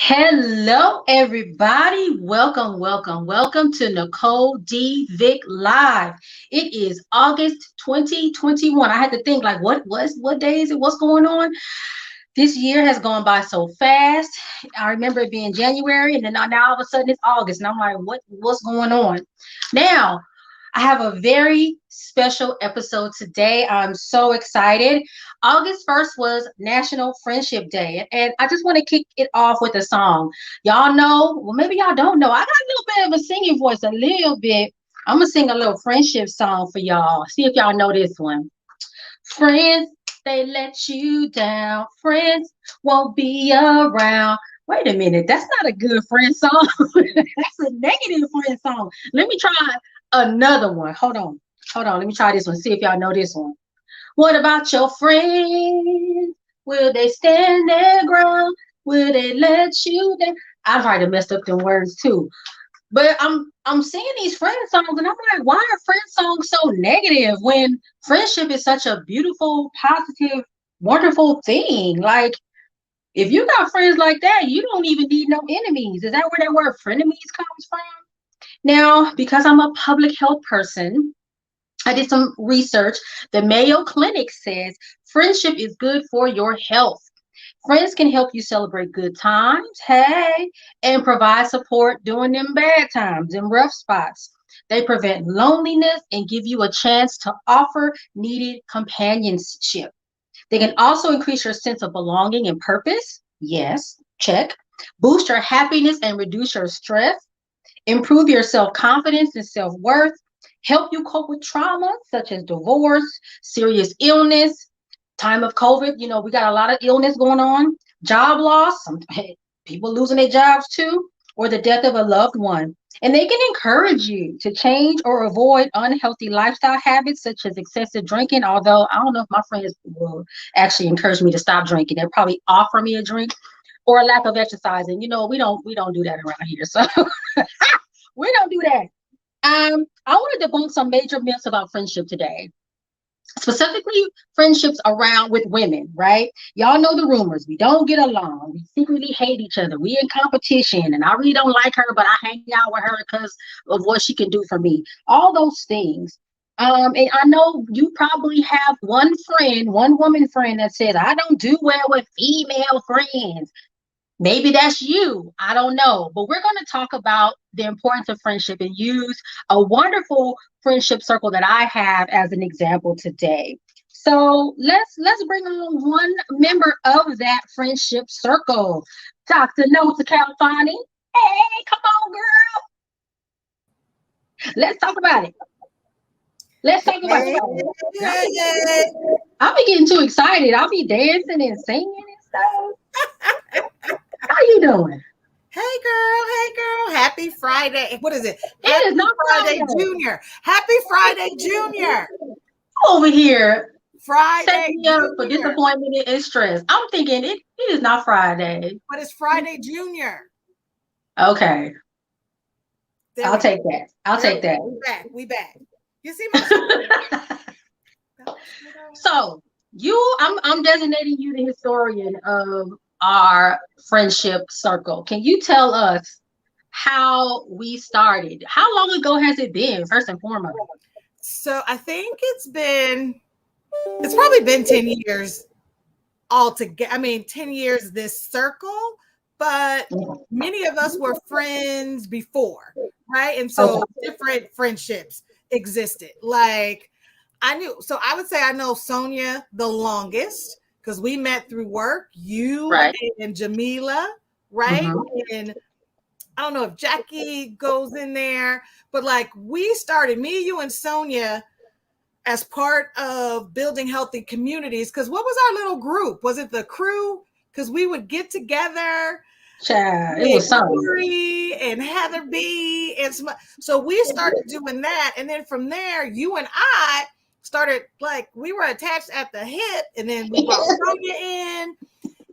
Hello, everybody. Welcome to Nicole D. Vick Live. It is August 2021. I had to think like what day is it? What's going on? This year has gone by so fast. I remember it being January, and then now all of a sudden it's August, and I'm like, what's going on? Now, I have a very special episode today. I'm so excited. August 1st was National Friendship Day, and I just want to kick it off with a song. Y'all know, well, maybe y'all don't know. I got a little bit of a singing voice, a little bit. I'm gonna sing a little friendship song for y'all. See if y'all know this one. Friends, they let you down. Friends won't be around. Wait a minute, that's not a good friend song. That's a negative friend song. Let me try another one. Hold on. Let me try this one. See if y'all know this one. What about your friends? Will they stand their ground? Will they let you down? I probably messed up them words too. But I'm seeing these friend songs and I'm like, why are friend songs so negative when friendship is such a beautiful, positive, wonderful thing? Like, if you got friends like that, you don't even need no enemies. Is that where that word frenemies comes from? Now, because I'm a public health person, I did some research. The Mayo Clinic says friendship is good for your health. Friends can help you celebrate good times, hey, and provide support during them bad times and rough spots. They prevent loneliness and give you a chance to offer needed companionship. They can also increase your sense of belonging and purpose. Yes, check. Boost your happiness and reduce your stress. Improve your self confidence and self worth. Help you cope with trauma such as divorce, serious illness, time of COVID. You know, we got a lot of illness going on, job loss, some people losing their jobs too, or the death of a loved one. And they can encourage you to change or avoid unhealthy lifestyle habits such as excessive drinking. Although I don't know if my friends will actually encourage me to stop drinking. They'll probably offer me a drink or a lack of exercising. You know, we don't do that around here. So we don't do that. I want to debunk some major myths about friendship today, specifically friendships around with women, right? Y'all know the rumors. We don't get along. We secretly hate each other. We in competition, and I really don't like her, but I hang out with her because of what she can do for me. All those things. And I know you probably have one friend, one woman friend that says, I don't do well with female friends. Maybe that's you. I don't know. But we're going to talk about the importance of friendship and use a wonderful friendship circle that I have as an example today. So let's bring on one member of that friendship circle, Dr. Nomsa Khalfani. Hey, come on, girl. Let's talk about it. Let's talk about it. I'll be getting too excited. I'll be dancing and singing and stuff. How you doing? Hey girl. Happy Friday. What is it? It is not Friday Junior. Happy Friday Junior. Over here. Friday setting me up for disappointment and stress. I'm thinking it is not Friday. But it's Friday Junior. Okay. I'll take that. I'll take that. We back. You see my So I'm designating you the historian of our friendship circle. Can you tell us how we started? How long ago has it been, first and foremost? So I think it's probably been 10 years altogether. I mean, 10 years this circle, but many of us were friends before, right? And so different friendships existed. Like I would say I know Sonya the longest because we met through work, you and Jamila, right? Mm-hmm. And I don't know if Jackie goes in there, but like we started, me, you, and Sonya as part of building healthy communities. Because what was our little group? Was it the crew? Because we would get together. It was Corey and Heather B. And so we started doing that. And then from there, you and I started, like, we were attached at the hip. And then we brought Sonya in.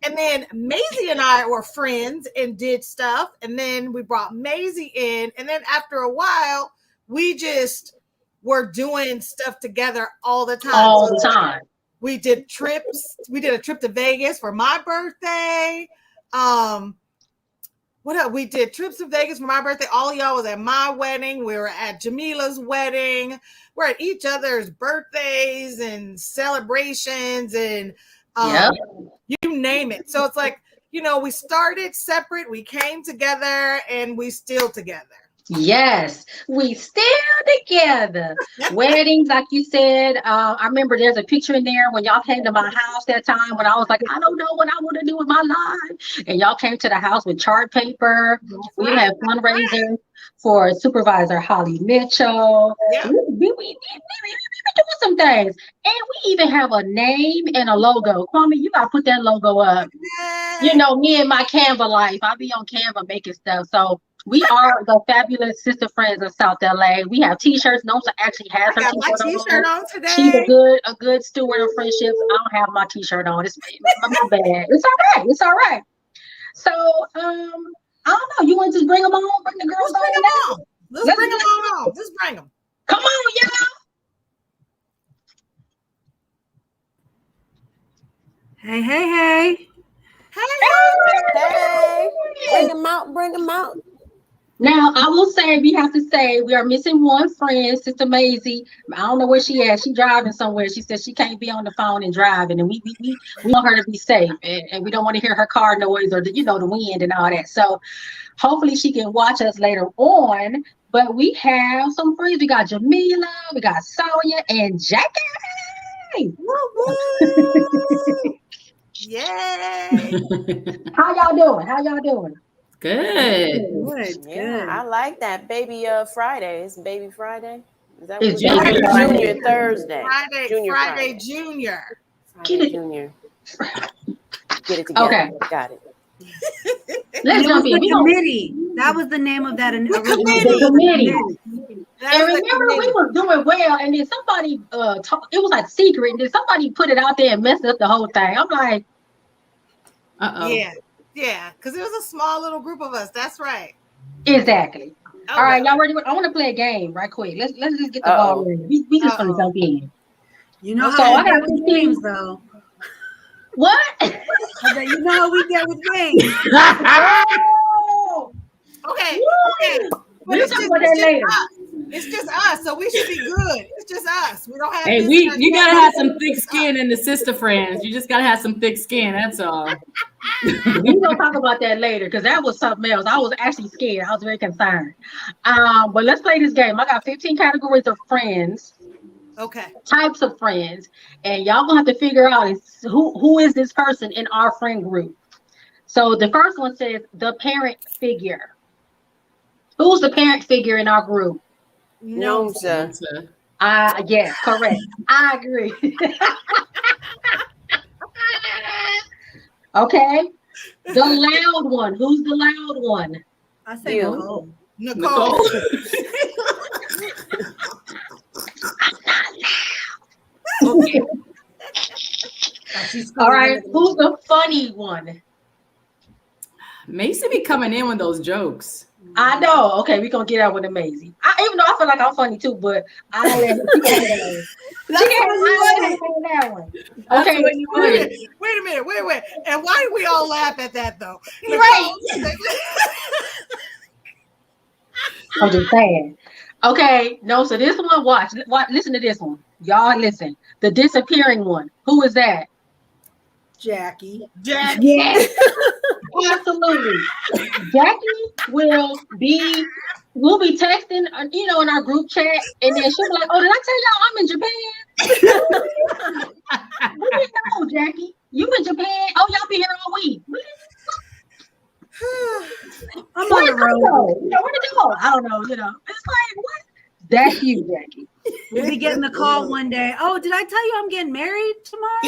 And then Maisie and I were friends and did stuff. And then we brought Maisie in. And then after a while, we just were doing stuff together all the time. All the time. We did trips. We did a trip to Vegas for my birthday. what else? We did trips to Vegas for my birthday. All of y'all was at my wedding. We were at Jamila's wedding. We're at each other's birthdays and celebrations and you name it. So it's like, we started separate, we came together, and we still together. Yes, we still together. Weddings, like you said. I remember there's a picture in there when y'all came to my house that time when I was like, I don't know what I want to do with my life. And y'all came to the house with chart paper. We had fundraising for Supervisor Holly Mitchell. Yeah. We doing some things. And we even have a name and a logo. Kwame, you got to put that logo up. Me and my Canva life. I be on Canva making stuff. So we are the fabulous Sister Friends of South LA. We have t-shirts. Nomsa actually has her t-shirt on today. She's a good steward of friendships. I don't have my t-shirt on. It's my bad. It's all right. It's all right. So I don't know. You want to just bring them on? Bring the girls on? Let's bring them on. Just bring them. Come on, y'all. Hey, hey, hey. Hey. Bring them out. Now, I will say, we have to say, we are missing one friend, Sister Maisie. I don't know where she at. She's driving somewhere. She said she can't be on the phone and driving, and we want her to be safe, and we don't want to hear her car noise or the wind and all that. So hopefully she can watch us later on. But we have some friends. We got Jamila, we got Sonya, and Jackie. Yay! How y'all doing? Good. Yeah, I like that. Baby Friday. It's Baby Friday. Is that it's Junior Thursday? Friday Junior. Friday Junior. Get it together. Okay. Got it. Let's jump in. Committee. That was the name of that original committee. And remember, we were doing well, and then somebody it was like secret, and then somebody put it out there and messed up the whole thing. I'm like, Yeah, because it was a small little group of us. That's right. Exactly. All right, y'all ready? I want to play a game right quick. Let's just get the ball rolling. We just gonna jump in. You know how I got with games though. What? You know how we get with games. Okay. We'll talk about that later. It's just us, so we should be good. It's just us. We don't have. Hey, you gotta have some thick skin in the Sister Friends. You just gotta have some thick skin. That's all. We're gonna talk about that later because that was something else. I was actually scared. I was very concerned. But let's play this game. I got 15 categories of friends. Okay. Types of friends, and y'all gonna have to figure out who is this person in our friend group. So the first one says the parent figure. Who's the parent figure in our group? Nomsa. Yes, correct. I agree. Okay. The loud one. Who's the loud one? I say Nicole. Nicole. Okay. All right. Who's the funny one? Macy be coming in with those jokes. I know. Okay, we're gonna get out with Maisie. Even though I feel like I'm funny too, but I don't let that one. Okay, wait a minute. And why do we all laugh at that though? Right. I'm just saying. Okay, no, so this one, watch, listen to this one. Y'all listen. The disappearing one. Who is that? Jackie. Yes. Absolutely. Jackie we'll be texting, in our group chat, and then she'll be like, "Oh, did I tell y'all I'm in Japan?" We didn't know, Jackie. You in Japan? Oh, y'all be here all week. I'm on the road. Where to go? I don't know. It's like what? That's you, Jackie. We'll be getting the call one day. Oh, did I tell you I'm getting married tomorrow?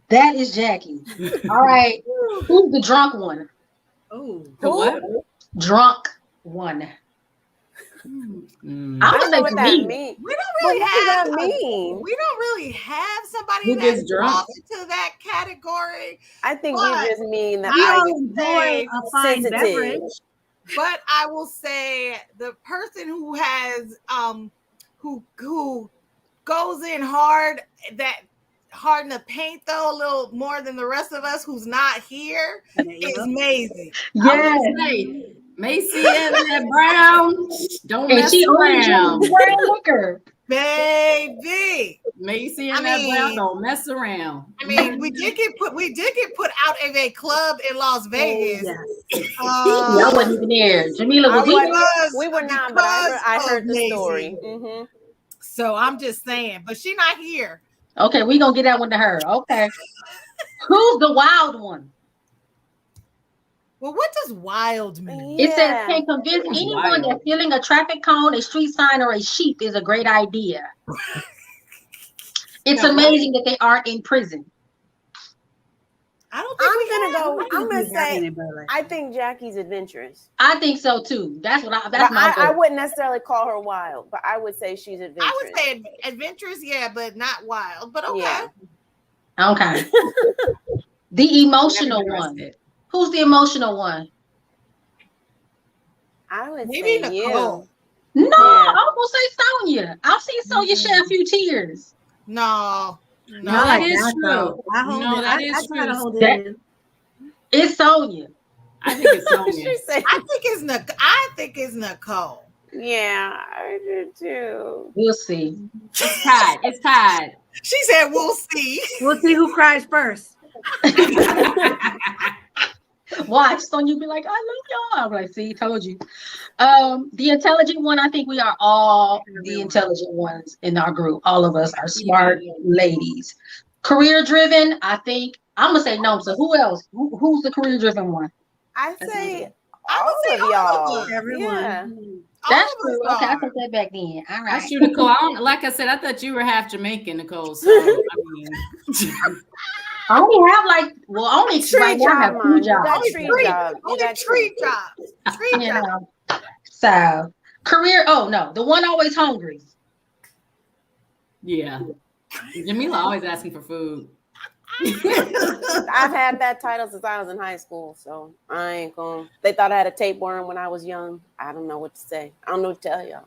That is Jackie. All right. Who's the drunk one? Oh, what? Drunk one. I don't know what that means. We don't really have mean. We don't really have somebody who that's gets drunk into that category. I think you just mean that I enjoy a fine beverage. But I will say the person who has who goes in hard, that hard to paint though a little more than the rest of us who's not here is Maisie. Yes. Macy and that brown. Don't And mess she only drinks around. brown liquor. Baby. Macy and that brown. Don't mess around. I mean, we did get put out of a club in Las Vegas. I wasn't even there. Jamila, was we were not, but I heard the story. Mm-hmm. So I'm just saying, but she's not here. Okay, we're gonna get that one to her. Okay. Who's the wild one? Well, what does wild mean? It says can convince anyone that filling a traffic cone, a street sign, or a sheep is a great idea. It's amazing that they aren't in prison. I don't think I'm gonna say I think Jackie's adventurous. I think so too. That's my goal. I wouldn't necessarily call her wild, but I would say she's adventurous. I would say adventurous, yeah, but not wild. But okay. Yeah. Okay. The emotional one. Who's the emotional one? I would maybe say Nicole. No, I was gonna say Sonya. I've seen Sonya shed a few tears. No, that is true. That is true. It's Sonya. I think it's Sonya. I think it's Nicole. Yeah, I do too. We'll see. It's tied. She said, "We'll see." We'll see who cries first. Watch Sonya be like, "I love y'all." I'm like, "See, told you." The intelligent one. I think we are all the intelligent ones in our group. All of us are smart ladies. Career driven. I think I'm gonna say no. So who else? Who's the career driven one? I say all of y'all. Everyone. Yeah. That's true. Okay, I took that back then. All right. That's true, Nicole. Like I said, I thought you were half Jamaican, Nicole. So I mean, I only have only right now I have 2 jobs. Only tree jobs. So career. Oh no, the one always hungry. Yeah, Jamila always asking for food. I've had that title since I was in high school, so I ain't going. They thought I had a tapeworm when I was young. I don't know what to say. I don't know what to tell y'all.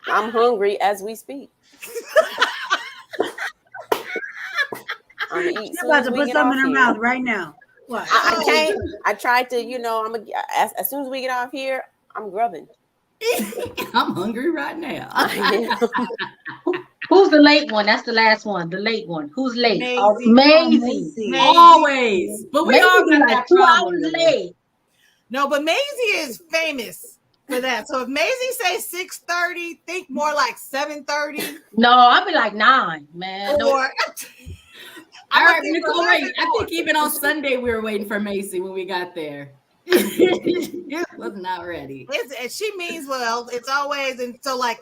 I'm hungry as we speak. I'm gonna eat. You're about to put something in her mouth right now. What? I can't. I tried to. As soon as we get off here, I'm grubbing. I'm hungry right now. Who's the late one? That's the last one. The late one. Who's late? Maisie. Always. But we all got like 2 hours late. No, but Maisie is famous for that. So if Maisie says 6:30, think more like 7:30. No, I'll be like 9, man. Or all right, Nicole, wait. I think even on Sunday we were waiting for Macy when we got there. Was not ready. She means well. It's always until like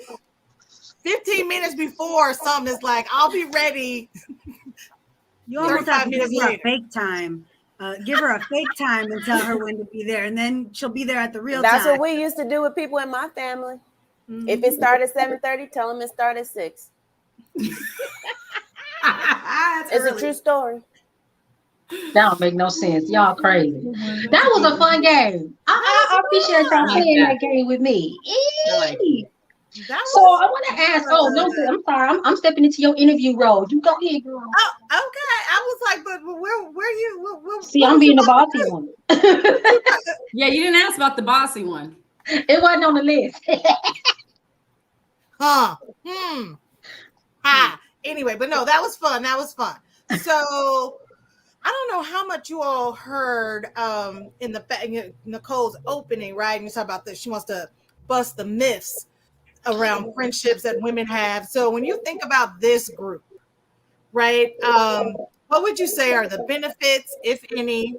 15 minutes before something is like, I'll be ready. You almost have to give her a fake time. Give her a fake time and tell her when to be there, and then she'll be there at the real time. That's what we used to do with people in my family. Mm-hmm. If it started at 7:30, tell them it started at 6. It's a true story. That don't make no sense. Y'all crazy. That was a fun game. I appreciate y'all playing that game with me. So I want to ask. Oh no, I'm sorry. I'm stepping into your interview role. You go ahead, girl. Oh, okay. I was like, but where you? See, I'm being the bossy one. Yeah, you didn't ask about the bossy one. It wasn't on the list. Anyway, but no, that was fun. So I don't know how much you all heard in Nicole's opening, right? And you talk about this. She wants to bust the myths around friendships that women have. So when you think about this group, right, what would you say are the benefits, if any,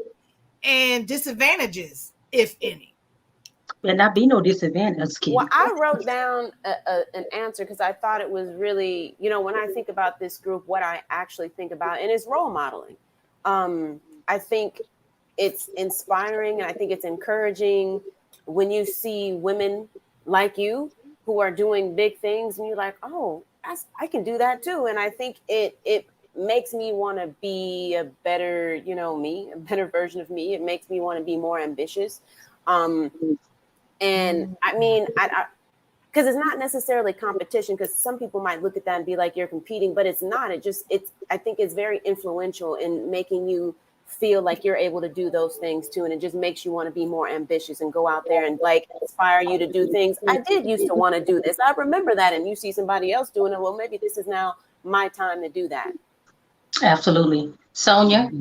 and disadvantages, if any? There not be no disadvantage, kid. Well, I wrote down an answer because I thought it was really, when I think about this group, what I actually think about, and it's role modeling. I think it's inspiring, and I think it's encouraging when you see women like you who are doing big things, and you're like, oh, I can do that too. And I think it makes me want to be a better, me, a better version of me. It makes me want to be more ambitious. And I mean, because it's not necessarily competition, because some people might look at that and be like, you're competing, but it's not. I think it's very influential in making you feel like you're able to do those things too. And it just makes you want to be more ambitious and go out there and like inspire you to do things. I did used to want to do this. I remember that. And you see somebody else doing it. Well, maybe this is now my time to do that. Absolutely. Sonya?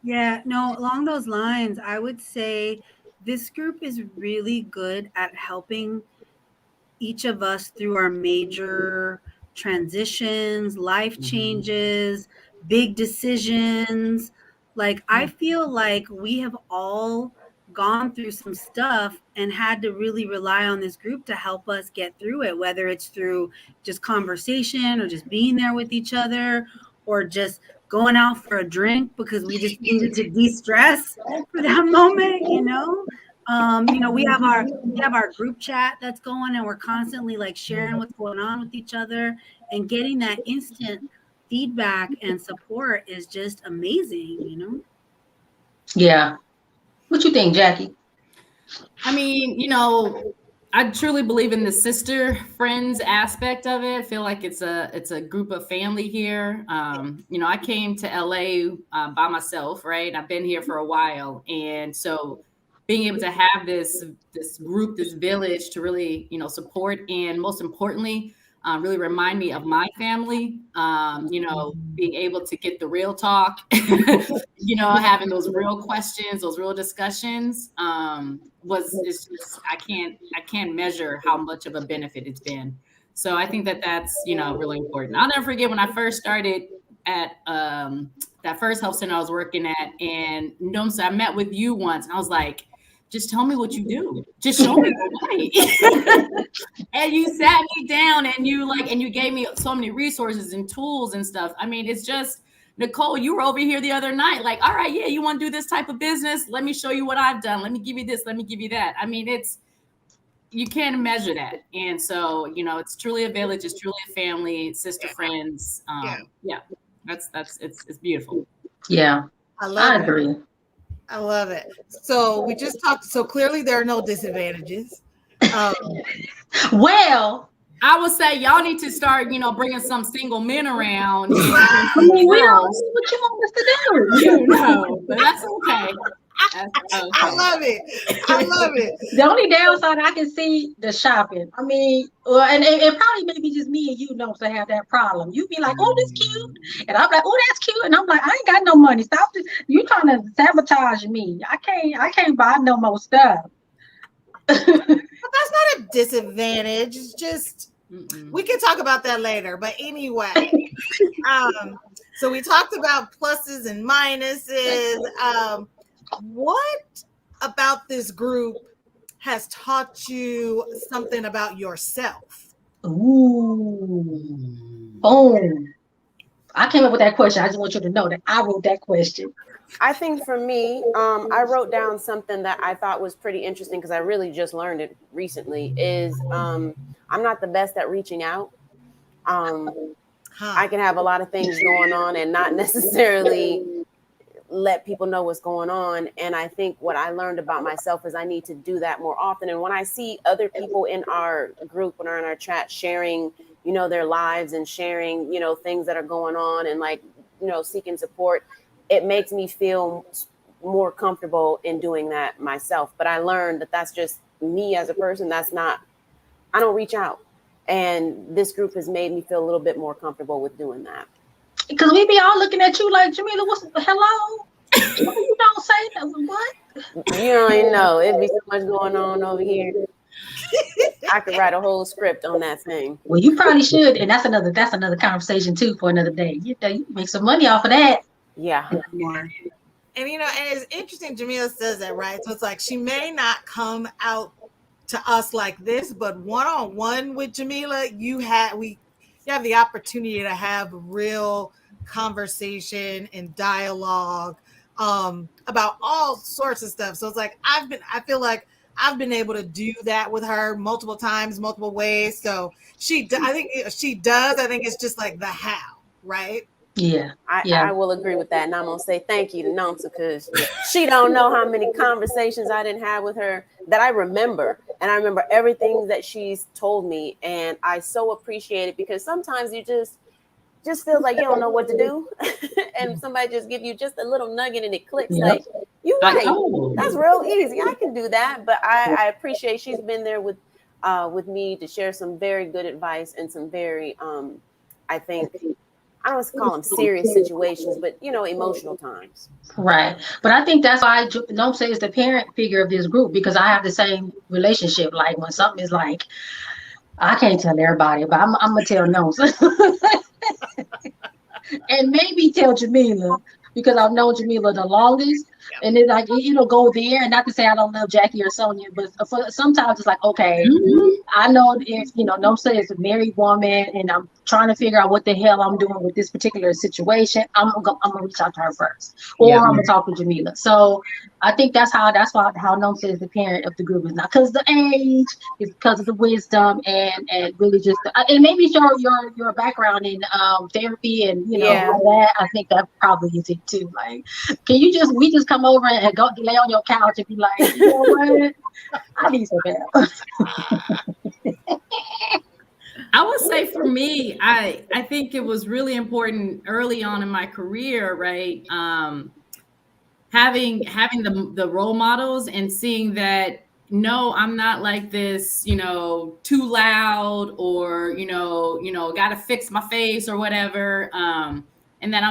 Yeah, no, along those lines, I would say this group is really good at helping each of us through our major transitions, life changes, big decisions. Like, I feel like we have all gone through some stuff and had to really rely on this group to help us get through it, whether it's through just conversation or just being there with each other or just going out for a drink because we just needed to de-stress for that moment, you know? We have our group chat that's going, and we're constantly like sharing what's going on with each other, and getting that instant feedback and support is just amazing, you know? Yeah. What you think, Jackie? I mean, I truly believe in the sister friends aspect of it. I feel like it's a group of family here. I came to LA by myself, right? I've been here for a while, and so being able to have this group, this village to really, support, and most importantly, really remind me of my family. Being able to get the real talk, having those real questions, those real discussions, it's just I can't measure how much of a benefit it's been. So I think that's really important. I'll never forget when I first started at that first health center I was working at, and Nomsa, I met with you once, and I was like, just tell me what you do. Just show me the way. And you sat me down and you gave me so many resources and tools and stuff. I mean, it's just, Nicole, you were over here the other night, like, all right, yeah, you want to do this type of business? Let me show you what I've done. Let me give you this. Let me give you that. I mean, you can't measure that. And so, it's truly a village. It's truly a family, sister friends. Yeah, it's beautiful. Yeah, I agree. I love it. So we just talked. So clearly there are no disadvantages. Well, I would say y'all need to start, bringing some single men around. We don't see what you want us to do. But that's okay. I love it. The only downside I can see, the shopping. I mean, and probably maybe just me and you know to have that problem. You be like, oh, this cute, and I'm like, oh, that's cute, and I'm like, I ain't got no money. Stop this. You trying to sabotage me? I can't buy no more stuff. But that's not a disadvantage. It's just we can talk about that later. But anyway, so we talked about pluses and minuses. What about this group has taught you something about yourself? Ooh. Boom. I came up with that question. I just want you to know that I wrote that question. I think for me, I wrote down something that I thought was pretty interesting because I really just learned it recently, is I'm not the best at reaching out. I can have a lot of things going on and not necessarily let people know what's going on. And I think what I learned about myself is I need to do that more often. And when I see other people in our group, when are in our chat, sharing, their lives and sharing, things that are going on and seeking support, it makes me feel more comfortable in doing that myself. But I learned that that's just me as a person. I don't reach out. And this group has made me feel a little bit more comfortable with doing that. Because we be all looking at you like, Jamila, hello? You don't say that. What? You don't even know. It'd be so much going on over here. I could write a whole script on that thing. Well, you probably should. And that's another conversation too for another day. You make some money off of that. Yeah. And and it's interesting, Jamila says that, right? So it's like she may not come out to us like this, but one-on-one with Jamila, you have the opportunity to have real conversation and dialogue about all sorts of stuff. So it's like I feel like I've been able to do that with her multiple times, multiple ways. So I think she does. I think it's just like the how, right? Yeah. I will agree with that. And I'm going to say thank you to Nomsa, because she don't know how many conversations I didn't have with her that I remember. And I remember everything that she's told me. And I so appreciate it, because sometimes you just feels like you don't know what to do. And somebody just give you just a little nugget and it clicks. Like, you're right. That's real easy. I can do that. But I appreciate she's been there with me to share some very good advice and some very, I think, I don't want to call them serious situations, but, emotional times. Right. But I think that's why Nomsa is the parent figure of this group, because I have the same relationship. Like, when something is like, I can't tell everybody, but I'm going to tell Nomsa. And maybe tell Jamila, because I've known Jamila the longest. And it's like, go there. And not to say I don't love Jackie or Sonya, but sometimes it's like, okay, I know if, Nomsa is a married woman and I'm trying to figure out what the hell I'm doing with this particular situation, I'm gonna reach out to her first, or I'm gonna talk to Jamila. So I think that's how Nomsa is the parent of the group. Is not because of the age, it's because of the wisdom and really just and maybe your background in therapy and all that. I think that probably is it too. Like, we just come over and go lay on your couch and be like, you know what? I need some help. I would say for me, I think it was really important early on in my career, right? Having the role models and seeing that, no, I'm not like this, too loud or, got to fix my face or whatever. And then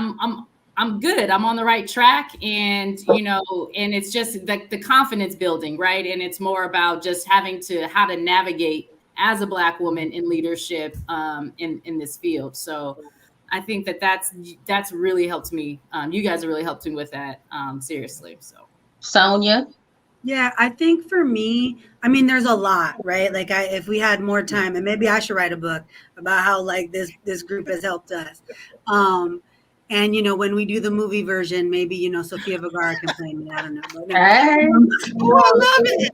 I'm good. I'm on the right track. And, and it's just the confidence building, right? And it's more about just how to navigate as a Black woman in leadership in this field. So I think that's really helped me. You guys have really helped me with that, seriously. So Sonya? Yeah, I think for me, there's a lot, right? Like if we had more time, and maybe I should write a book about how like this group has helped us. And when we do the movie version, maybe Sofia Vergara can play me. I don't know. But, I love it.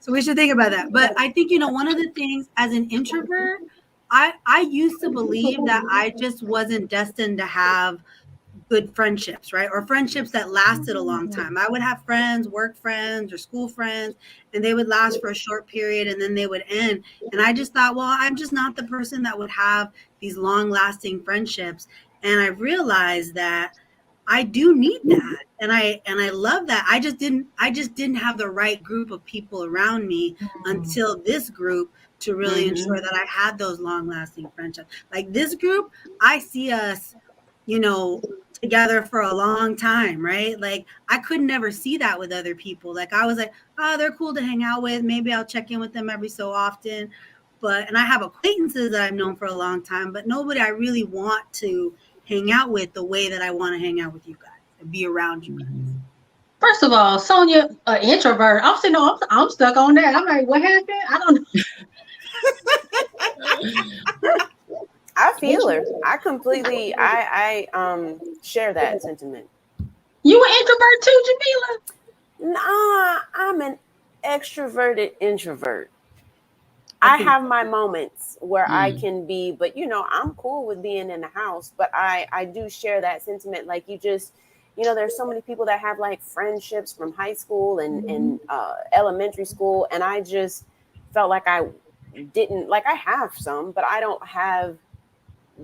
So we should think about that. But I think one of the things as an introvert, I used to believe that I just wasn't destined to have good friendships, right? Or friendships that lasted a long time. I would have friends, work friends or school friends, and they would last for a short period and then they would end. And I just thought, well, I'm just not the person that would have these long lasting friendships. And I realized that I do need that. And I love that. I just didn't have the right group of people around me until this group to really ensure that I had those long lasting friendships. Like this group, I see us, together for a long time, right? Like I could never see that with other people. Like I was like, oh, they're cool to hang out with. Maybe I'll check in with them every so often. And I have acquaintances that I've known for a long time, but nobody I really want to hang out with the way that I want to hang out with you guys and be around you guys. First of all, Sonya, introvert. I'm saying, no, I'm stuck on that. I'm like, what happened? I don't know. I feel her. I completely, I share that sentiment. You an introvert too, Jamila? Nah, I'm an extroverted introvert. I have my moments where I can be, but I'm cool with being in the house, but I do share that sentiment. Like you just, there's so many people that have like friendships from high school and elementary school. And I just felt like I didn't, like I have some, but I don't have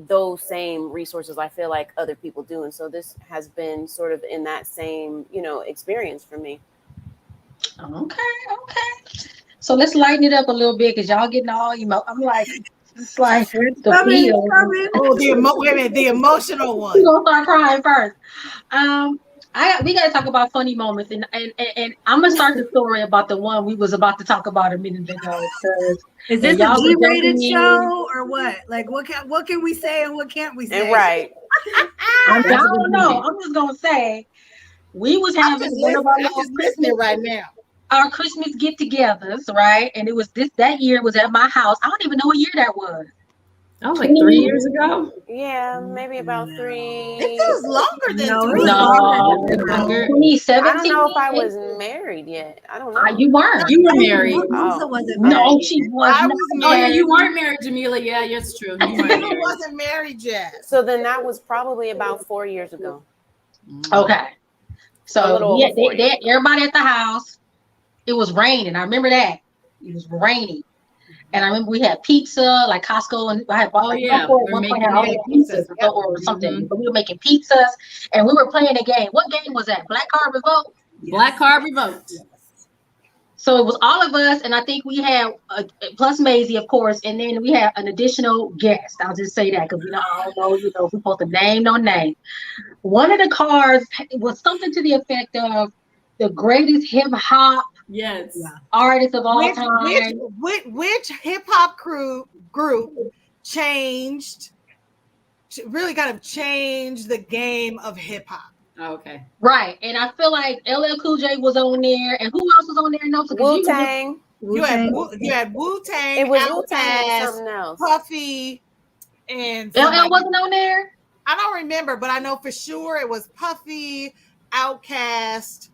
those same resources I feel like other people do. And so this has been sort of in that same, experience for me. Okay. So let's lighten it up a little bit because y'all getting all I'm like, it's like the feel. Oh, the emotional one. We're gonna start crying first. We gotta talk about funny moments and I'm gonna start the story about the one we was about to talk about a minute ago. Is this a G-rated show or what? Like what can we say and what can't we say? And right. I don't know. I'm just gonna say we was having one of our Christmas right now. Our Christmas get-togethers, right? And it was that year was at my house. I don't even know what year that was. That was like 3 years ago. Yeah, maybe about 3. It feels longer than No, 3. No, Longer. 2017. I don't know if I was married yet. I don't know. You weren't. You were married. Nomsa wasn't No, married she yet. was I not. was Oh yeah, married. you weren't married, Jamila. Yeah, it's true. You weren't I married. wasn't married yet. So then that was probably about 4 years ago. Okay. So A little over 4 years ago. everybody at the house. It was raining. I remember that. It was raining. And I remember we had pizza, like Costco, and I had bought like yeah. at one point had all the pizzas or something. But we were making pizzas and we were playing a game. What game was that? Black Card Revolt? Black Card Revoked. So it was all of us, and I think we had plus Maisie, of course, and then we had an additional guest. I'll just say that because I don't know, if we're supposed to name, no name. One of the cards was something to the effect of the greatest hip hop artist of all time. Which hip hop group changed, really kind of changed the game of hip hop? Oh, okay. Right. And I feel like LL Cool J was on there. And who else was on there? No, Wu-Tang. You had Wu-Tang. It was Wu-Tang and something else. Puffy and LL wasn't on there? I don't remember, but I know for sure it was Puffy, Outkast,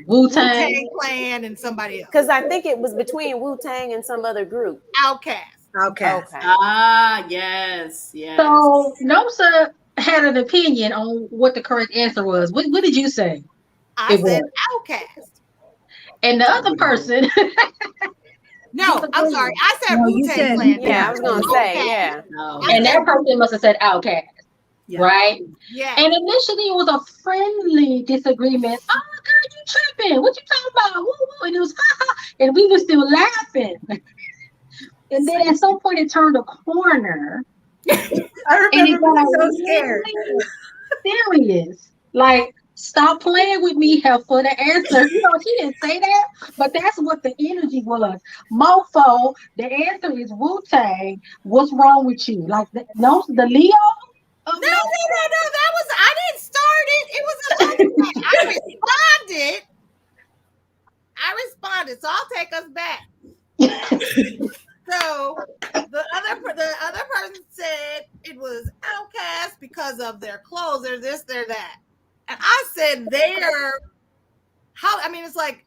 Wu-Tang Clan, and somebody else. Because I think it was between Wu-Tang and some other group. Outkast. Okay. Ah, yes. So Nomsa had an opinion on what the correct answer was. What did you say? I said Outkast. And the other person. No, I'm sorry. I said Wu-Tang Clan. Yeah, I was going to say, yeah. And that person must have said Outkast. Yeah. Right? Yeah. And initially it was a friendly disagreement. Oh, girl, you tripping. What you talking about? Woo, woo. And it was and we were still laughing. And then at some point it turned a corner. I remember being so scared. Serious. Like, stop playing with me here for the answer. She didn't say that, but that's what the energy was. Mofo, the answer is Wu-Tang. What's wrong with you? Like, the Leo? No. That was, I didn't start it. It was I responded. So I'll take us back. So the other person said it was Outkast because of their clothes, they're this, they're that. And I said it's like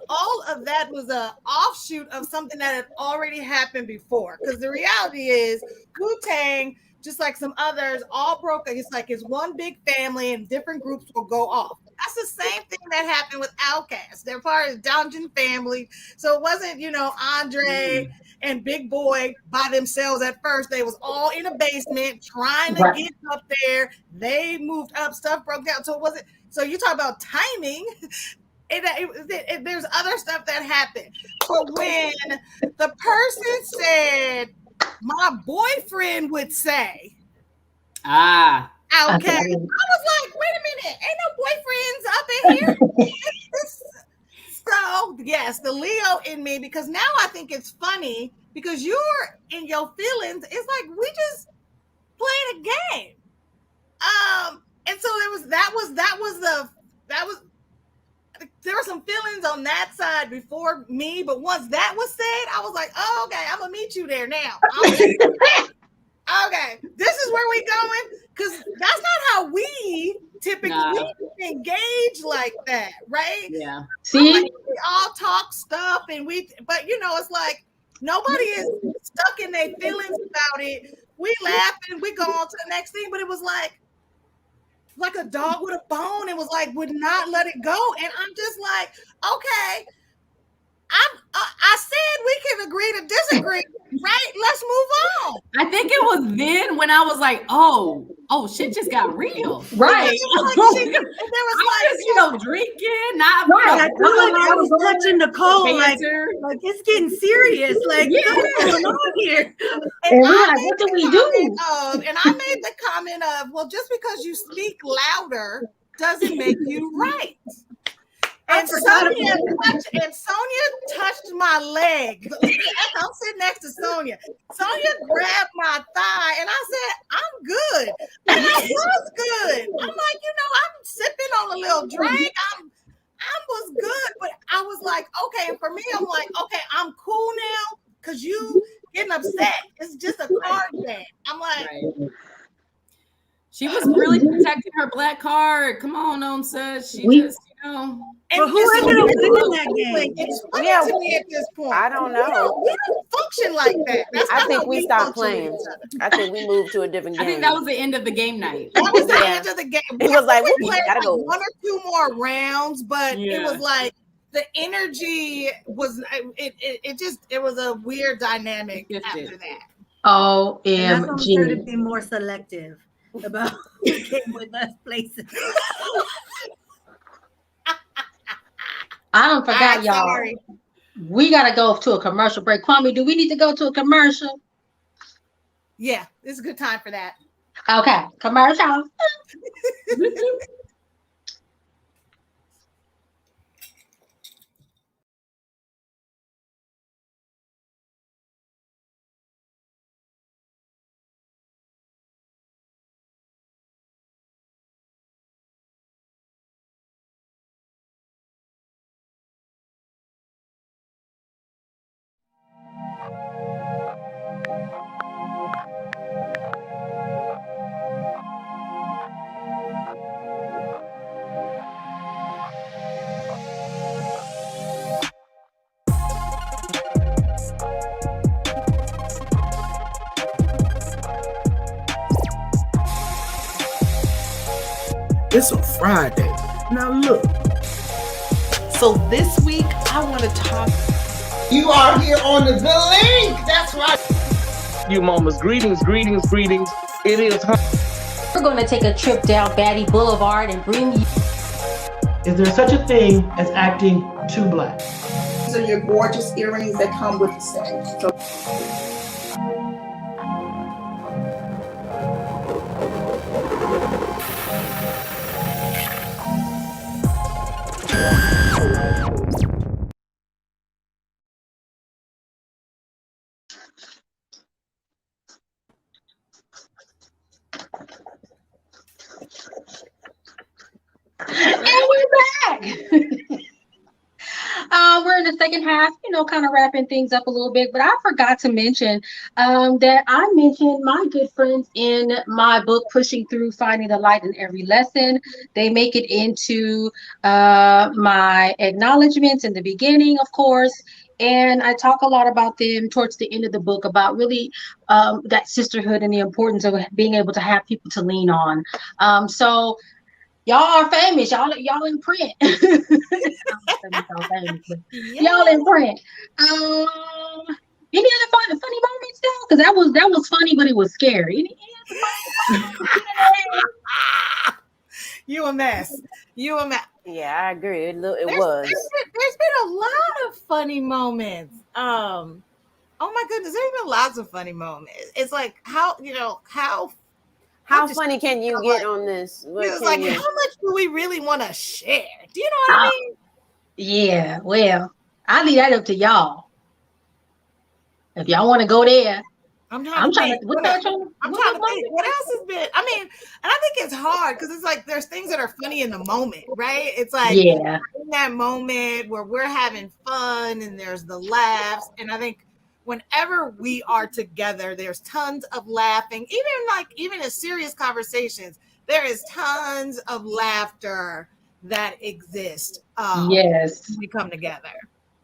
all of that was a offshoot of something that had already happened before. Because the reality is Wu-Tang, just like some others, all broke. It's one big family and different groups will go off. That's the same thing that happened with Outkast. They're part of the Dungeon family. So it wasn't, Andre and Big Boy by themselves at first. They was all in a basement trying to get up there. They moved up, stuff broke down. So it wasn't. So you talk about timing. There's other stuff that happened. But when the person said, my boyfriend would say, Outkast, I was like, wait a minute, ain't no boyfriends up in here. So yes, the Leo in me, because now I think it's funny because you're in your feelings. It's like we just playing a game. And so there were some feelings on that side before me, but once that was said, I was like, oh, okay, I'm gonna meet you there now. Okay, this is where we going, because that's not how we typically engage like that, right? Yeah. See, we all talk stuff, but it's like nobody is stuck in their feelings about it. We laugh and we go on to the next thing, but it was like a dog with a bone. It was like would not let it go, and I'm just like, okay. I said we can agree to disagree, right? Let's move on. I think it was then when I was like, oh, shit just got real. Right. There was like, drinking, not right. I feel like I was touching Nicole, like it's getting serious. Like, what's going on here? And we're like, what do we do? And I made the comment of, well, just because you speak louder doesn't make you right. And Sonya touched my leg. I'm sitting next to Sonya. Sonya grabbed my thigh, and I said, I'm good. And I was good. I'm like, I'm sipping on a little drink. I was good, but I was like, okay. And for me, I'm like, okay, I'm cool now because you getting upset. It's just a card game. I'm like, Right. She was really protecting her black card. Come on, Nomsa. She just, But who ended up winning that game? It's funny to me at this point. I don't know. We don't function like that. That's I not think how we stopped function with playing. each other. I think we moved to a different game. I think that was the end of the game night. That was the end of the game. It was like, we we played gotta like go. 1 or 2 more rounds, but Yeah. it was like the energy was it was a weird dynamic after that. And that's when we started to OMG. be more selective about who came with us places. I don't forgot, y'all. Sorry. We gotta go to a commercial break. Kwame, do we need to go to a commercial? Yeah, it's a good time for that. Okay, commercial. It's a Friday. Now look. So this week, I want to talk. You are here on the link. That's right. You mamas, greetings. It is We're going to take a trip down Batty Boulevard and bring you. Is there such a thing as acting too black? These are your gorgeous earrings that come with the set. So And we're back. We're in the second half, kind of wrapping things up a little bit, but I forgot to mention that I mentioned my good friends in my book, Pushing Through, Finding the Light in Every Lesson. They make it into my acknowledgments in the beginning, of course, and I talk a lot about them towards the end of the book about really that sisterhood and the importance of being able to have people to lean on. So y'all are famous. Y'all in print. Y'all in print. Any other funny moments though? Because that was funny, but it was scary. You a mess. Yeah, I agree. It was. There's been a lot of funny moments. Oh my goodness, there's been lots of funny moments. It's like how funny can you get on this? It's like, how much do we really want to share? Do you know what I mean? Yeah, well, I leave that up to y'all. If y'all want to go there, I'm trying to think. What else has been? I mean, and I think it's hard because it's like there's things that are funny in the moment, right? It's like in that moment where we're having fun and there's the laughs, and I think whenever we are together, there's tons of laughing. Even in serious conversations, there is tons of laughter that exists. Yes, when we come together.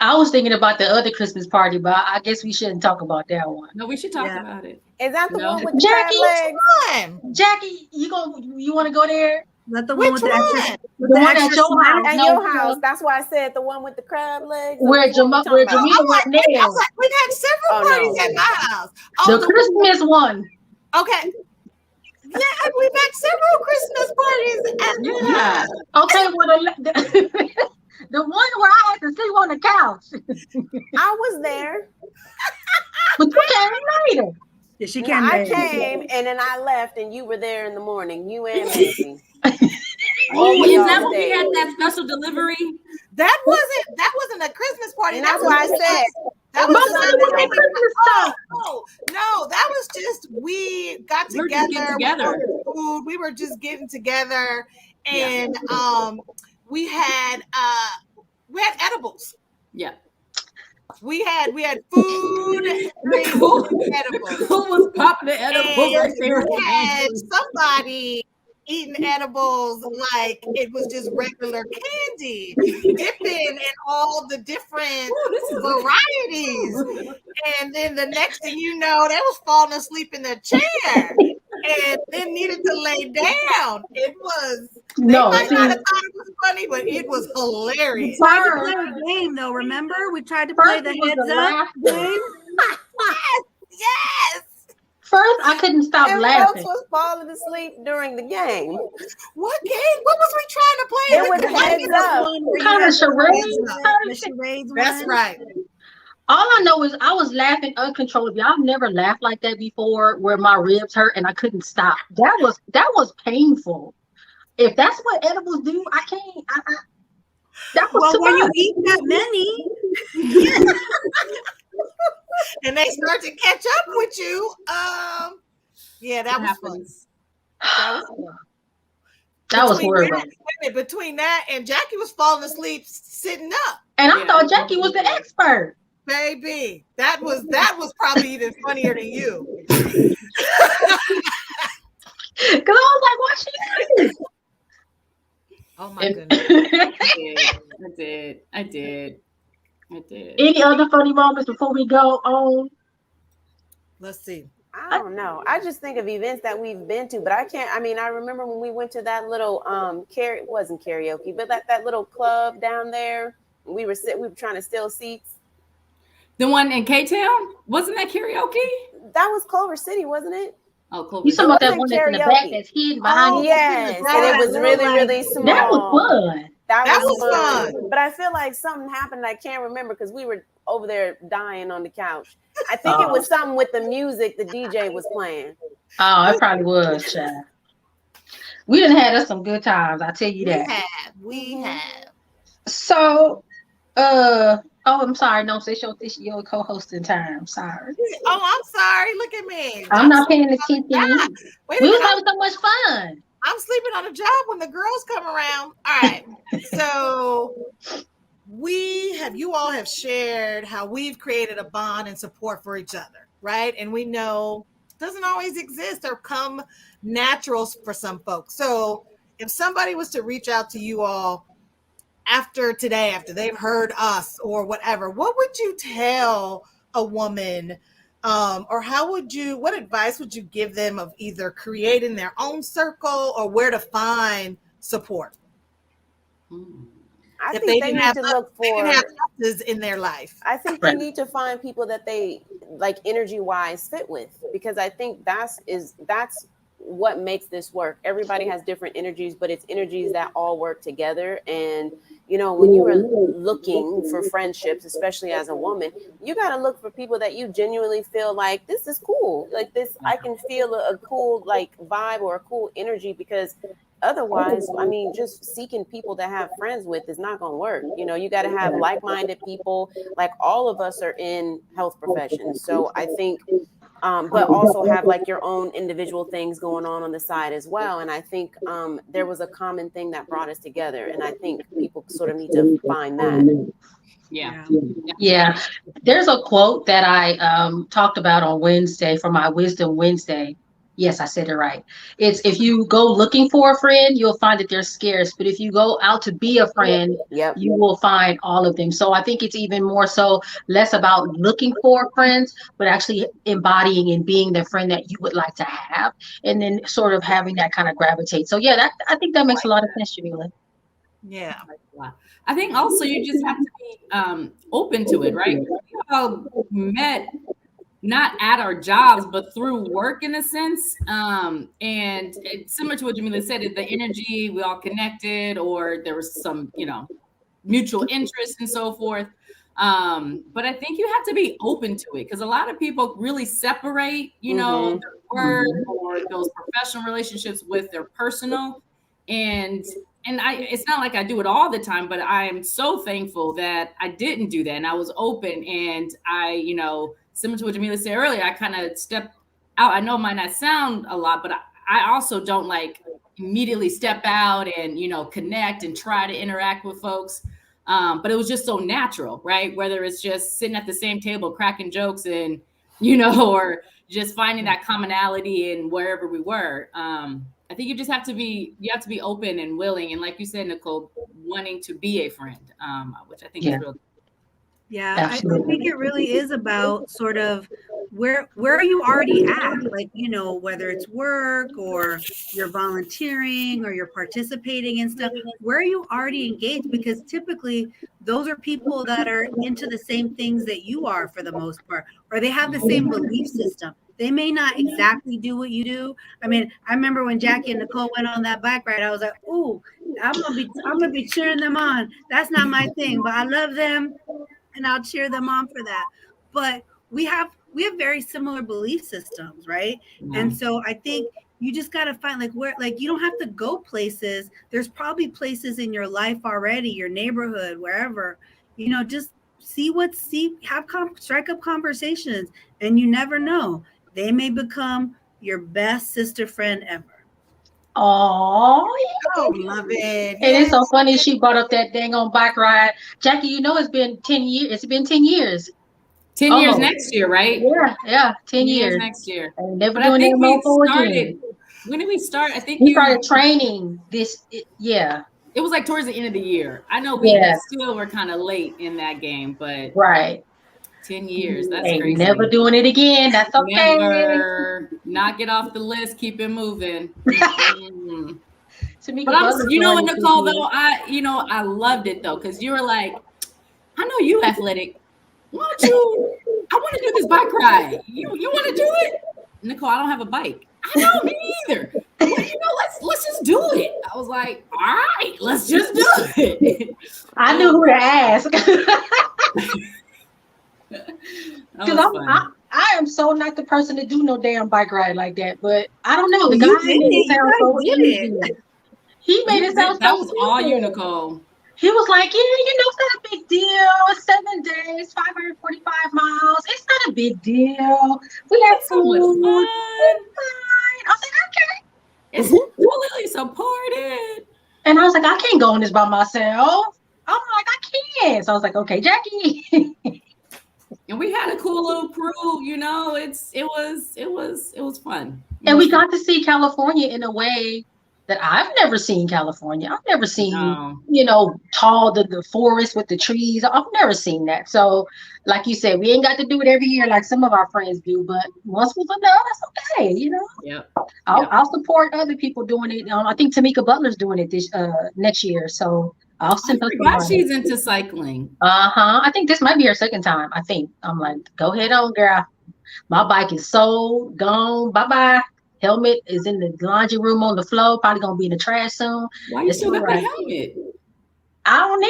I was thinking about the other Christmas party, but I guess we shouldn't talk about that one. No, we should talk about it. Is that the one with the Jackie? crab legs? Jackie, you want to go there? Not the one with the extra, The one at your house. At your house. That's why I said the one with the crab legs. Where Jamila was nailed. We've had several parties at my house. The Christmas one. Okay. Yeah, we've had several Christmas parties at your house. Okay, well, the one where I had to sleep on the couch. I was there. But you came later. Yeah, she came. I came and then I left, and you were there in the morning. You and Macy. Oh, is that when we had that special delivery? That wasn't a Christmas party. And that's why I said that was Christmas stuff. No, that was just we got together. Food. We were just getting together, and we had edibles. Yeah. We had food, drinks, and edibles. Who was popping the edibles like they were We had candy? somebody eating edibles like it was just regular candy, dipping in all the different varieties. And then the next thing you know, they was falling asleep in their chair and then needed to lay down. It was, they might not have thought it was funny, but it was hilarious. We tried to play a game though, remember? We tried to play the heads up game. Yes. First, I couldn't stop laughing. Folks was falling asleep during the game. What game? What was we trying to play? It was heads up. Kind of charades. That's right. All I know is I was laughing uncontrollably. I've never laughed like that before, where my ribs hurt and I couldn't stop. That was painful. If that's what edibles do, I can't. That was when you eat that many, and they start to catch up with you. Yeah, that was fun. That was horrible. Between that and Jackie was falling asleep sitting up, and I thought Jackie was the expert. Baby, that was probably even funnier than you. Because I was like, "What's she doing?" Oh my goodness! I did. Any other funny moments before we go on? Let's see. I don't know. I just think of events that we've been to, but I can't. I mean, I remember when we went to that little it wasn't karaoke, but that little club down there. We were trying to steal seats. The one in K-Town? Wasn't that karaoke? That was Culver City, wasn't it? Oh, Culver. You talking about that one that's in the back that's hidden behind? Yes, and it was really small. That was fun. That was fun. But I feel like something happened. I can't remember because we were over there dying on the couch. I think it was something with the music the DJ was playing. Oh, it probably was, child. We done had us some good times, I tell you that. We have. So, I'm sorry, no, it's your co-hosting time. Sorry. Oh, I'm sorry. Look at me. I'm not paying attention. We was having so much fun. I'm sleeping on a job when the girls come around. All right. So you all have shared how we've created a bond and support for each other, right? And we know it doesn't always exist or come natural for some folks. So if somebody was to reach out to you all after today, after they've heard us or whatever, what would you tell a woman, or what advice would you give them of either creating their own circle or where to find support? I think they need to look for in their life. I think they need to find people that they like energy wise fit with, because I think that's what makes this work. Everybody has different energies, but it's energies that all work together. And when you are looking for friendships, especially as a woman, you got to look for people that you genuinely feel like this is cool. Like this, I can feel a cool like vibe or a cool energy, because otherwise, I mean, just seeking people to have friends with is not going to work. You got to have like-minded people. Like all of us are in health professions. So I think, but also have like your own individual things going on the side as well. And I think there was a common thing that brought us together. And I think people sort of need to find that. Yeah. There's a quote that I talked about on Wednesday for my Wisdom Wednesday. Yes, I said it right. It's if you go looking for a friend, you'll find that they're scarce. But if you go out to be a friend, you will find all of them. So I think it's even more so less about looking for friends, but actually embodying and being the friend that you would like to have, and then sort of having that kind of gravitate. So yeah, I think that makes a lot of sense, Jamila. Yeah. I think also you just have to be open to it, right? We all met not at our jobs, but through work in a sense. And it's similar to what Jamila said, the energy, we all connected, or there was some, mutual interest and so forth. But I think you have to be open to it, because a lot of people really separate, their work or those professional relationships with their personal. And it's not like I do it all the time, but I am so thankful that I didn't do that. And I was open, and I, similar to what Jamila said earlier, I kind of stepped out. I know it might not sound a lot, but I also don't like immediately step out and, connect and try to interact with folks. But it was just so natural, right? Whether it's just sitting at the same table, cracking jokes and, you know, or just finding that commonality in wherever we were. I think you just have to be open and willing. And like you said, Nicole, wanting to be a friend, which I think is real. Yeah, I think it really is about sort of where are you already at? Like, you know, whether it's work or you're volunteering or you're participating in stuff, where are you already engaged? Because typically those are people that are into the same things that you are for the most part, or they have the same belief system. They may not exactly do what you do. I mean, I remember when Jackie and Nicole went on that bike ride, I was like, "Ooh, I'm gonna be cheering them on." That's not my thing, but I love them, and I'll cheer them on for that. But we have very similar belief systems, right? And so I think you just got to find like where, like, you don't have to go places. There's probably places in your life already, your neighborhood, wherever, you know, just strike up conversations, and you never know. They may become your best sister friend ever. Oh, love it. And it's so funny she brought up that dang on bike ride. Jackie, you know, it's been 10 years. It's been 10 years. 10 years next year, right? Yeah, 10 years next year. And never but doing I think that we started. When did we start? I think we started training this. It was like towards the end of the year. I know we still were kind of late in that game, but 10 years. That's crazy. Never doing it again. That's okay. Never. Knock it off the list. Keep it moving. But you know what, Nicole, though, I loved it though, because you were like, I know you athletic. Why don't you? I want to do this bike ride. You want to do it, Nicole? I don't have a bike. I know, me either. Well, you know, let's just do it. I was like, all right, let's just do it. I knew who to ask. Because I am so not the person to do no damn bike ride like that. But I don't know. The guy made it sound so easy. He made it sound so that was all you, Nicole. He was like, yeah, you know, it's not a big deal. 7 days, 545 miles. It's not a big deal. We have food. It's fun. I was like, okay. It's completely supported. And I was like, I can't go on this by myself. I'm like, I can't. So I was like, okay, Jackie. And we had a cool little crew, you know. It was fun. And we got to see California in a way that I've never seen California. I've never seen, you know, the forest with the trees. I've never seen that. So, like you said, we ain't got to do it every year like some of our friends do. But once was enough, that's okay, you know. Yep. I'll support other people doing it. I think Tamika Butler's doing it this next year. So I'll send her. She's into cycling. I think this might be her second time. I think I'm like, go ahead on, girl. My bike is sold, gone, bye bye. Helmet is in the laundry room on the floor. Probably gonna be in the trash soon. Why you still got the helmet? I don't know.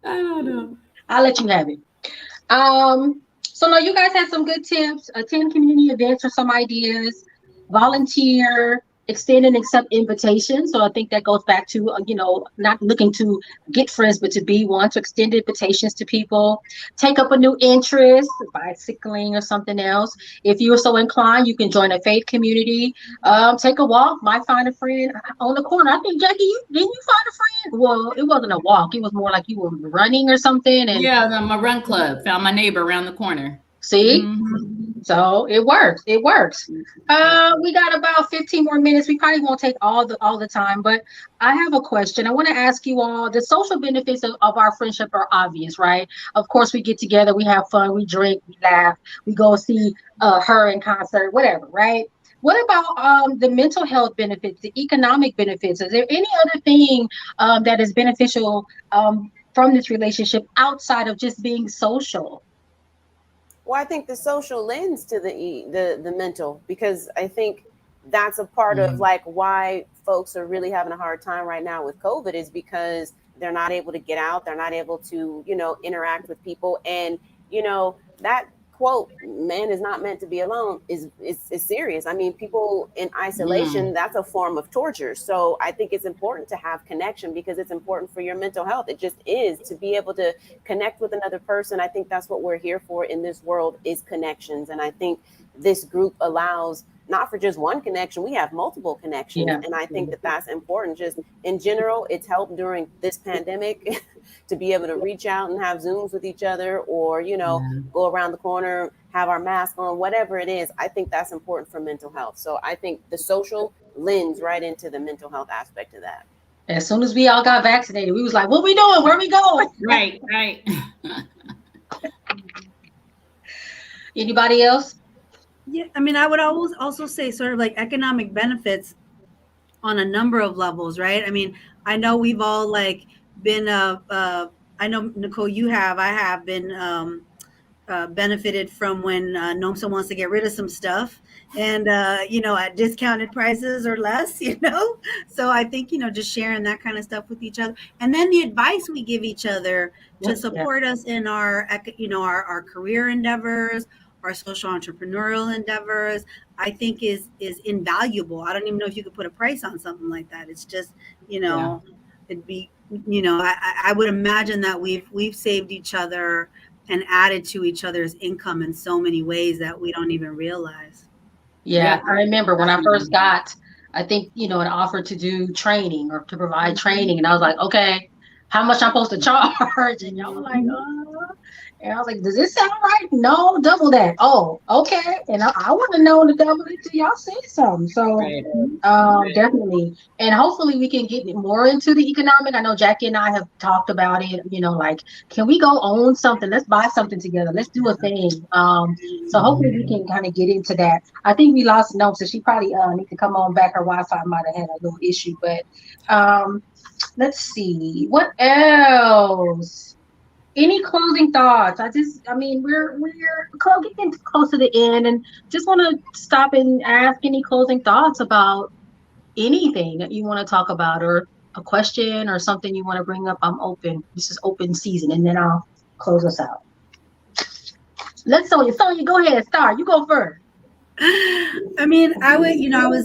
I don't know. I'll let you have it. So no, you guys had some good tips. Attend community events for some ideas. Volunteer. Extend and accept invitations. So I think that goes back to, you know, not looking to get friends, but to be one, to extend invitations to people. Take up a new interest, bicycling or something else. If you're so inclined, you can join a faith community. Take a walk, might find a friend on the corner. I think, Jackie, didn't you find a friend? Well, it wasn't a walk. It was more like you were running or something. And my run club. Found my neighbor around the corner. See? So it works. We got about 15 more minutes. We probably won't take all the time, but I have a question. I want to ask you all, the social benefits of our friendship are obvious, right? Of course, we get together, we have fun, we drink, we laugh, we go see her in concert, whatever, right? What about the mental health benefits, the economic benefits? Is there any other thing that is beneficial from this relationship outside of just being social? Well, I think the social lends to the mental, because I think that's a part of like why folks are really having a hard time right now with COVID, is because they're not able to get out. They're not able to, you know, interact with people. And, you know, that quote, man is not meant to be alone, is serious. I mean, people in isolation, that's a form of torture. So I think it's important to have connection, because it's important for your mental health. It just is, to be able to connect with another person. I think that's what we're here for in this world, is connections. And I think this group allows not for just one connection, we have multiple connections. Yeah. And I think that that's important. Just in general, it's helped during this pandemic to be able to reach out and have Zooms with each other, or, you know, go around the corner, have our mask on, whatever it is. I think that's important for mental health. So I think the social lends right into the mental health aspect of that. As soon as we all got vaccinated, we was like, what we doing? Where we going? Right. Anybody else? Yeah, I mean, I would always also say sort of like economic benefits on a number of levels, right? I mean, I know we've all like been, I know, Nicole, I have been benefited from when Nomsa wants to get rid of some stuff, and you know, at discounted prices or less, you know. So I think, you know, just sharing that kind of stuff with each other, and then the advice we give each other to support us in our, you know, our career endeavors, our social entrepreneurial endeavors, I think is invaluable. I don't even know if you could put a price on something like that. It's just, you know, it'd be, you know, I would imagine that we've saved each other and added to each other's income in so many ways that we don't even realize. Yeah, I remember when I first got, I think, you know, an offer to do training or to provide training, and I was like, okay, how much I'm supposed to charge? And y'all were like, and I was like, does this sound right? No, double that. Oh, okay. And I wouldn't have known to double it till y'all said something. So definitely. And hopefully we can get more into the economic. I know Jackie and I have talked about it, you know, like, can we go own something? Let's buy something together. Let's do a thing. So hopefully we can kind of get into that. I think we lost Nomsa, so she probably need to come on back. Her Wi-Fi might have had a little issue, but let's see. What else? Any closing thoughts? I mean, we're getting close to the end, and just want to stop and ask any closing thoughts about anything that you want to talk about, or a question or something you want to bring up. I'm open. This is open season, and then I'll close us out. Let's Sonya, go ahead, start. You go first. I mean, I was,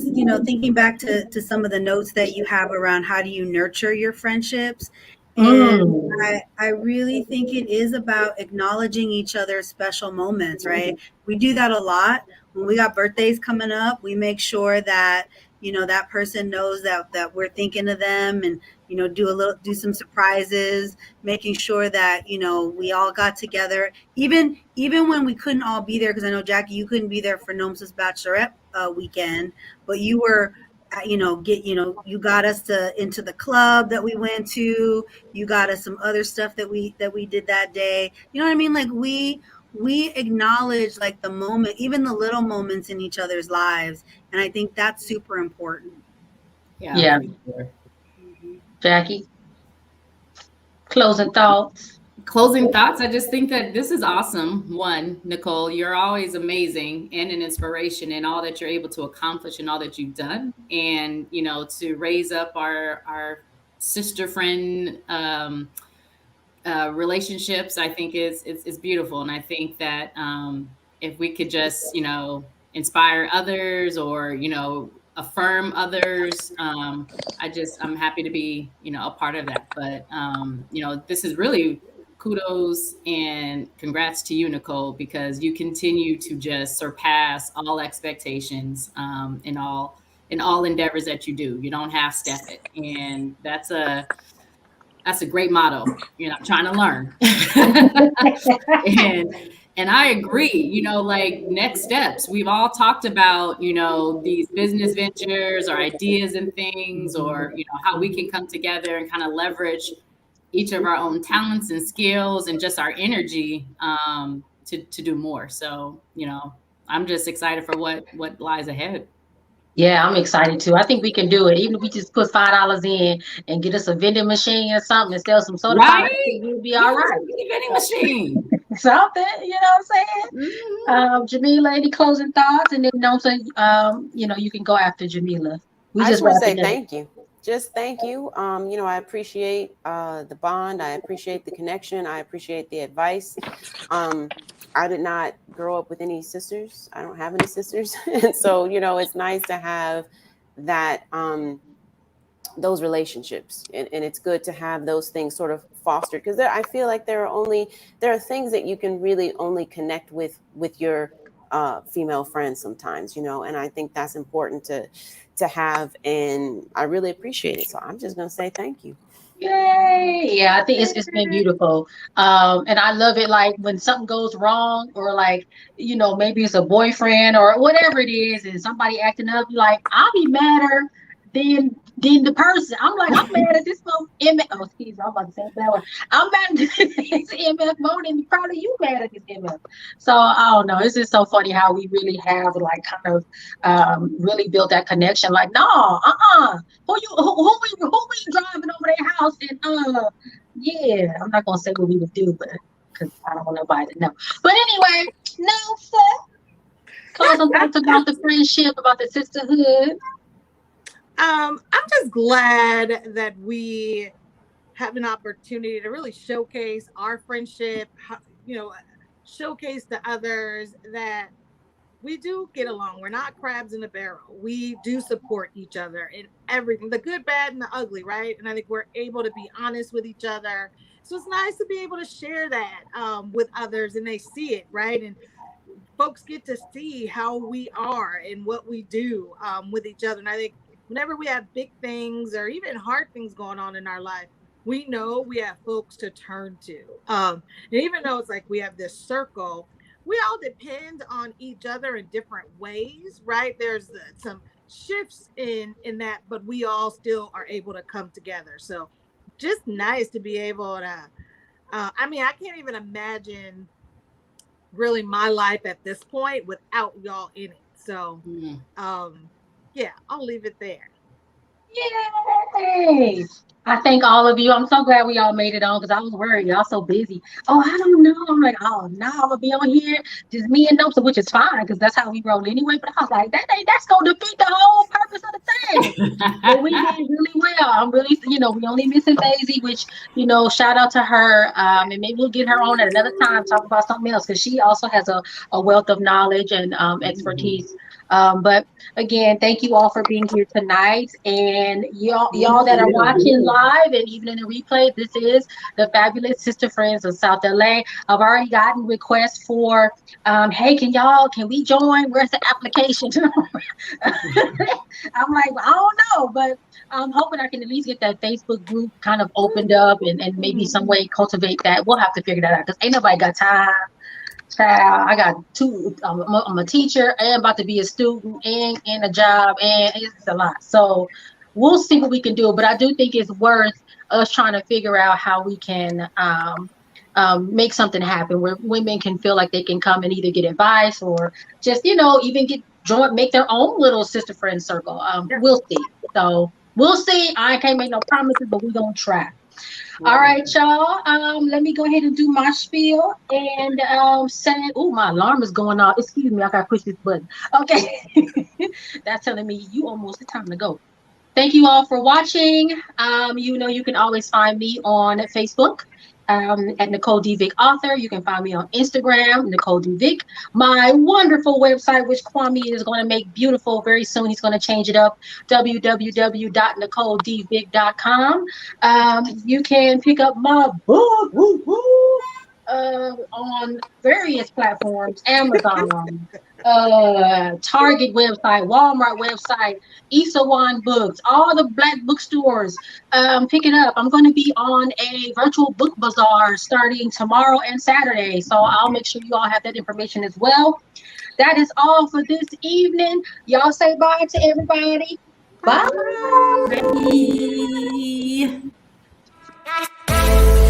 you know, thinking back to some of the notes that you have around how do you nurture your friendships. And I really think it is about acknowledging each other's special moments, right? We do that a lot. When we got birthdays coming up, we make sure that, you know, that person knows that we're thinking of them, and, you know, do some surprises, making sure that, you know, we all got together, even when we couldn't all be there, because I know, Jackie, you couldn't be there for Nomsa's bachelorette weekend, but you were, you got us into the club that we went to. You got us some other stuff that we did that day. You know what I mean? Like we acknowledge like the moment, even the little moments in each other's lives, and I think that's super important. Yeah. Jackie, closing thoughts. I just think that this is awesome. One, Nicole, you're always amazing and an inspiration in all that you're able to accomplish and all that you've done. And, you know, to raise up our sister friend relationships, I think is beautiful. And I think that if we could just, you know, inspire others, or, you know, affirm others, I'm happy to be, you know, a part of that. But, you know, this is really kudos and congrats to you, Nicole, because you continue to just surpass all expectations in all endeavors that you do. You don't half-step it, and that's a great motto. You know, I'm trying to learn, and I agree. You know, like next steps. We've all talked about, you know, these business ventures or ideas and things, or, you know, how we can come together and kind of leverage each of our own talents and skills and just our energy to do more. So, you know, I'm just excited for what lies ahead. Yeah, I'm excited too. I think we can do it. Even if we just put $5 in and get us a vending machine or something and sell some soda pops, we'll be all right. Vending machine. Something, you know what I'm saying? Jamila, any closing thoughts? And then Nomsa, you know, you can go after Jamila. I just want to say thank you. Just thank you. You know, I appreciate the bond. I appreciate the connection. I appreciate the advice. I did not grow up with any sisters. I don't have any sisters. And so, you know, it's nice to have that, those relationships. And it's good to have those things sort of fostered, because I feel like there are things that you can really only connect with your female friends sometimes, you know, and I think that's important to have, and I really appreciate it. So I'm just gonna say thank you. Yay! Yeah, I think it's been beautiful. And I love it like when something goes wrong or like, you know, maybe it's a boyfriend or whatever it is, and somebody acting up, you're like, I'll be madder than the person. I'm like, I'm mad at this phone. Oh, excuse me, I'm about to say that one. I'm mad at this MF more than probably you mad at this MF. So I don't know. It's just so funny how we really have like kind of really built that connection. Like, no, who we driving over their house and yeah, I'm not gonna say what we would do, but because I don't want nobody to know. But anyway, no, sir. Cause I'm talking about the friendship, about the sisterhood. I'm just glad that we have an opportunity to really showcase our friendship, you know, showcase to others that we do get along. We're not crabs in a barrel. We do support each other in everything, the good, bad, and the ugly, right? And I think we're able to be honest with each other. So it's nice to be able to share that with others, and they see it, right? And folks get to see how we are and what we do with each other. And I think whenever we have big things or even hard things going on in our life, we know we have folks to turn to. And even though it's like we have this circle, we all depend on each other in different ways, right? There's some shifts in that, but we all still are able to come together. So just nice to be able to, I mean, I can't even imagine really my life at this point without y'all in it. So, yeah, I'll leave it there. Yay! I thank all of you. I'm so glad we all made it on because I was worried. Y'all so busy. Oh, I don't know. I'm like, oh no, I'm gonna be on here, just me and Nomsa, which is fine because that's how we roll anyway. But I was like, that's gonna defeat the whole purpose of the thing. But we did really well. I'm really, you know, we only missing Daisy, which, you know, shout out to her. And maybe we'll get her on at another time, talk about something else because she also has a wealth of knowledge and expertise. But again, thank you all for being here tonight, and y'all that are watching live and even in the replay. This is the Fabulous Sister Friends of South LA. I've already gotten requests for, hey, can we join? Where's the application? I'm like, I don't know, but I'm hoping I can at least get that Facebook group kind of opened up and maybe some way cultivate that. We'll have to figure that out because ain't nobody got time. Child, I got two. I'm a teacher and about to be a student and in a job, and it's a lot. So we'll see what we can do. But I do think it's worth us trying to figure out how we can make something happen where women can feel like they can come and either get advice or just, you know, even make their own little sister friend circle. We'll see. So we'll see. I can't make no promises, but we're gonna try. All right, y'all. Let me go ahead and do my spiel and say, oh, my alarm is going off. Excuse me, I gotta push this button. Okay. That's telling me it's time to go. Thank you all for watching. You know, you can always find me on Facebook at Nicole D. Vick Author. You can find me on Instagram, Nicole D. Vick. My wonderful website, which Kwame is going to make beautiful very soon. He's going to change it up, www.NicoleDVick.com. You can pick up my book on various platforms, Amazon, Target website, Walmart website, Isawan Books, all the black bookstores. Pick it up. I'm going to be on a virtual book bazaar starting tomorrow and Saturday, so I'll make sure you all have that information as well. That is all for this evening. Y'all say bye to everybody. Bye. Bye.